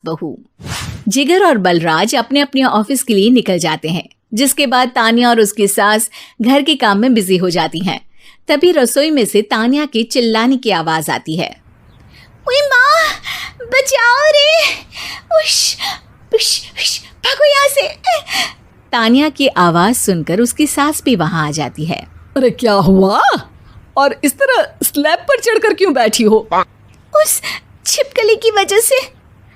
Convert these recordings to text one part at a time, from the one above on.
बहू। जिगर और बलराज अपने अपने ऑफिस के लिए निकल जाते हैं, जिसके बाद तान्या और उसकी सास घर के काम में बिजी हो जाती हैं। तभी रसोई में से तान्या के चिल्लाने की आवाज आती है। ओए माँ, बचाओ रे, उश, उश, उश, भागो यहाँ से। तान्या की आवाज सुनकर उसकी सास भी वहां आ जाती है। अरे क्या हुआ? और इस तरह स्लैब पर चढ़कर क्यों बैठी हो? उस छिपकली की वजह से।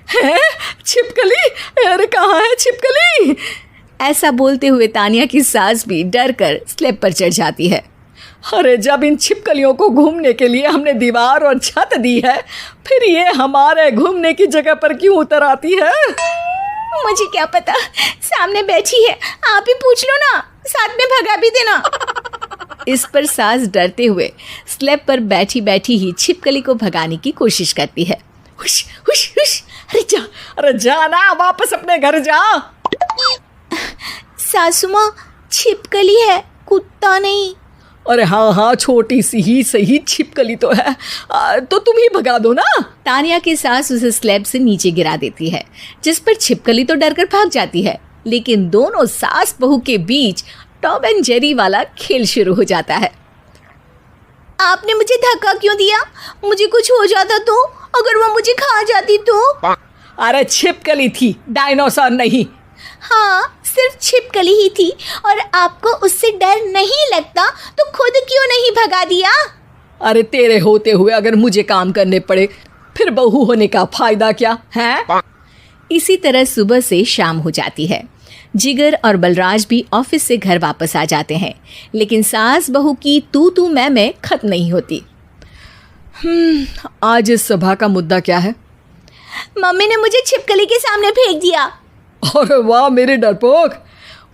है? छिपकली? अरे कहाँ है छिपकली? ऐसा बोलते हुए तान्या की सास भी डर कर स्लैब पर चढ़ जाती है। अरे जब इन छिपकलियों को घूमने के लिए हमने दीवार और छत दी है, फिर ये हमारे घूमने की जगह पर क्यों उतर आती है? मुझे क्या पता, सामने बैठी है, आप ही पूछ लो ना, साथ में भगा भी देना। इस पर सास डरते हुए स्लैब पर बैठी बैठी ही छिपकली को भगाने की कोशिश करती है। हुश, हुश, हुश, अरे जा ना, वापस अपने घर जा। सासू माँ, छिपकली है, कुत्ता नहीं। अरे हाँ, छोटी सी ही सही छिपकली तो है, तो तुम ही भगा दो ना। तान्या की सास उसे स्लैब से नीचे गिरा देती है, जिस पर छिपकली तो डरकर भाग जाती है। लेकिन दोनों सास बहू के बीच टॉम एंड जेरी वाला खेल शुरू हो जाता है। आपने मुझे धक्का क्यों दिया? मुझे कुछ हो जाता तो? अगर वो मुझे खा जाती तो? अरे छिपकली थी, डायनासोर नहीं। हाँ, सिर्फ छिपकली ही थी, और आपको उससे डर नहीं लगता तो खुद क्यों नहीं भगा दिया? अरे तेरे होते हुए अगर मुझे काम करने पड़े, फिर बहू होने का फायदा क्या है? इसी तरह सुबह से शाम हो जाती है। जिगर और बलराज भी ऑफिस से घर वापस आ जाते हैं, लेकिन सास बहू की तू मैं खत्म नहीं होती। आज इस सभा का मुद्दा क्या है? मम्मी ने मुझे छिपकली के सामने फेंक दिया। अरे वाह मेरे डरपोक,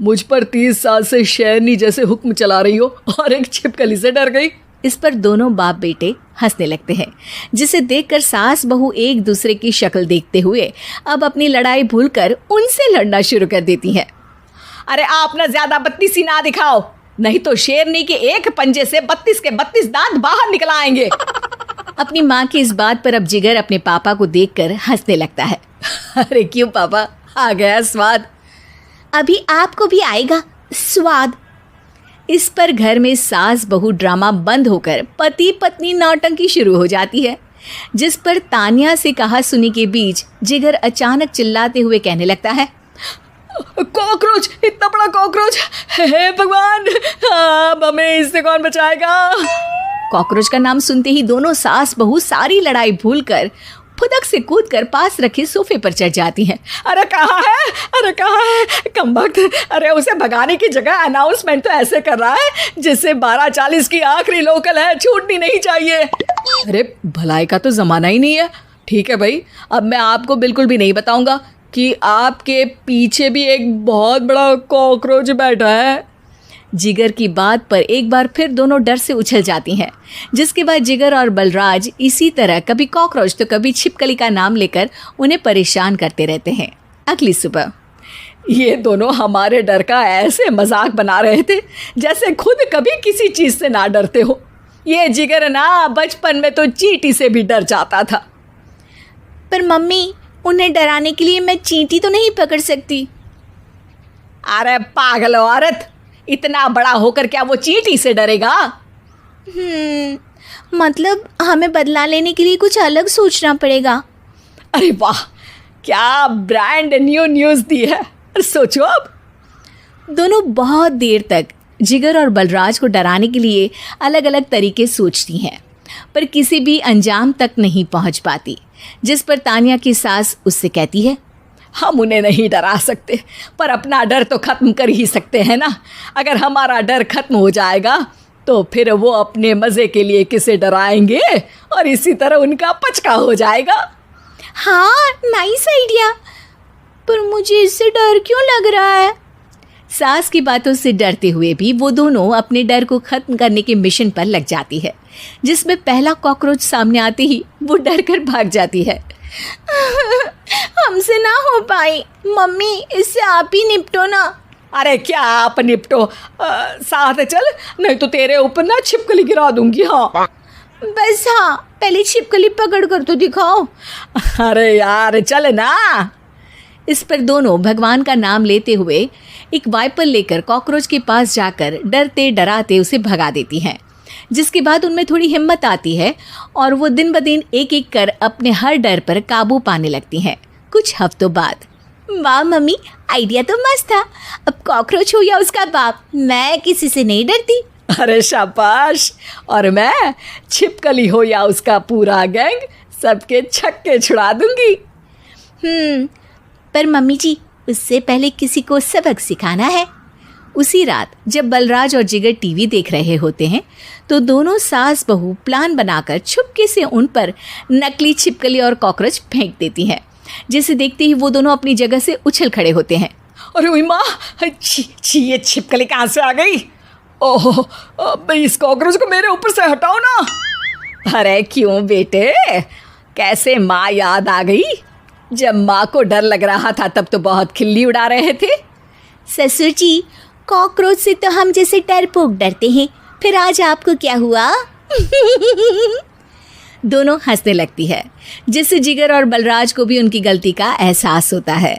मुझ पर 30 साल से शेरनी जैसे हुक्म चला रही हो और एक छिपकली से डर गई। इस पर दोनों बाप बेटे हंसने लगते हैं, जिसे देखकर सास बहू एक दूसरे की शक्ल देखते हुए अब अपनी लड़ाई भूलकर उनसे लड़ना शुरू कर देती हैं। अरे आप ना ज्यादा बत्तीसी ना दिखाओ, नहीं तो शेरनी के एक पंजे से 32 के 32 दांत बाहर निकल आएंगे। अपनी माँ की इस बात पर अब जिगर अपने पापा को देखकर हंसने लगता है। अरे क्यों पापा, आ गया स्वाद? अभी आपको भी आएगा स्वाद। इस पर घर में सास बहू ड्रामा बंद होकर पति पत्नी नौटंकी शुरू हो जाती है, जिस पर तान्या से कहा सुनी के बीच जिगर अचानक चिल्लाते हुए कहने लगता है। कॉकरोच, इतना बड़ा कॉकरोच, हे भगवान, अब हमें इससे कौन बचाएगा? कॉकरोच का नाम सुनते ही दोनों सास बहू सारी लड़ाई भूलकर फुदक से कूदकर पास रखे सोफे पर चढ़ जाती हैं। अरे कहाँ है, अरे कहाँ है कमबख्त? अरे उसे भगाने की जगह अनाउंसमेंट तो ऐसे कर रहा है जिससे 12:40 की आखिरी लोकल है, छूटनी नहीं चाहिए। अरे भलाई का तो ज़माना ही नहीं है। ठीक है भाई, अब मैं आपको बिल्कुल भी नहीं बताऊंगा कि आपके पीछे भी एक बहुत बड़ा कॉकरोच बैठा है। जिगर की बात पर एक बार फिर दोनों डर से उछल जाती हैं, जिसके बाद जिगर और बलराज इसी तरह कभी कॉकरोच तो कभी छिपकली का नाम लेकर उन्हें परेशान करते रहते हैं। अगली सुबह ये दोनों हमारे डर का ऐसे मजाक बना रहे थे जैसे खुद कभी किसी चीज़ से ना डरते हो। ये जिगर ना बचपन में तो चींटी से भी डर जाता था। पर मम्मी, उन्हें डराने के लिए मैं चींटी तो नहीं पकड़ सकती। अरे पागल औरत, इतना बड़ा होकर क्या वो चींटी से डरेगा? मतलब हमें बदला लेने के लिए कुछ अलग सोचना पड़ेगा। अरे वाह, क्या ब्रांड न्यू न्यूज़ दी है। सोचो अब। दोनों बहुत देर तक जिगर और बलराज को डराने के लिए अलग अलग तरीके सोचती हैं, पर किसी भी अंजाम तक नहीं पहुंच पाती, जिस पर तान्या की सास उससे कहती है। हम उन्हें नहीं डरा सकते, पर अपना डर तो ख़त्म कर ही सकते हैं ना। अगर हमारा डर ख़त्म हो जाएगा तो फिर वो अपने मज़े के लिए किसे डराएंगे और इसी तरह उनका पचका हो जाएगा। हाँ, नाइस आइडिया, पर मुझे इससे डर क्यों लग रहा है? सास की बातों से डरते हुए भी वो दोनों अपने डर को ख़त्म करने के मिशन पर लग जाती है, जिसमें पहला कॉकरोच सामने आते ही वो डर कर भाग जाती है। हमसे ना हो पाई मम्मी, इससे आप ही निपटो ना। अरे क्या आप निपटो, साथ चल, नहीं तो तेरे ऊपर ना छिपकली गिरा दूंगी। हाँ बस, हाँ पहले छिपकली पकड़ कर तो दिखाओ। अरे यार चल ना। इस पर दोनों भगवान का नाम लेते हुए एक वाइपर लेकर कॉकरोच के पास जाकर डरते डराते उसे भगा देती हैं, जिसके बाद उनमें थोड़ी हिम्मत आती है और वो दिन ब दिन एक एक कर अपने हर डर पर काबू पाने लगती हैं। कुछ हफ्तों बाद, वाह मम्मी, आइडिया तो मस्त था। अब कॉकरोच हो या उसका बाप, मैं किसी से नहीं डरती। अरे शाबाश। और मैं छिपकली हो या उसका पूरा गैंग, सबके छक्के छुड़ा दूंगी। पर मम्मी जी, उससे पहले किसी को सबक सिखाना है। उसी रात जब बलराज और जिगर टीवी देख रहे होते हैं तो दोनों सास बहू प्लान बनाकर छुपके से उन पर नकली छिपकली और कॉकरोच फेंक देती हैं, जिसे देखते ही वो दोनों अपनी जगह से उछल खड़े होते हैं। अरे ओए माँ, छी ये छिपकली कहाँ से आ गई? ओह, अब इस कॉकरोच को मेरे ऊपर से हटाओ ना। अरे क्यों बेटे, कैसे माँ याद आ गई? जब माँ को डर लग रहा था तब तो बहुत खिल्ली उड़ा रहे थे। ससुर जी, कॉकरोच से तो हम जैसे डरपोक डरते हैं, फिर आज आपको क्या हुआ? दोनों हंसने लगती है, जिससे जिगर और बलराज को भी उनकी गलती का एहसास होता है।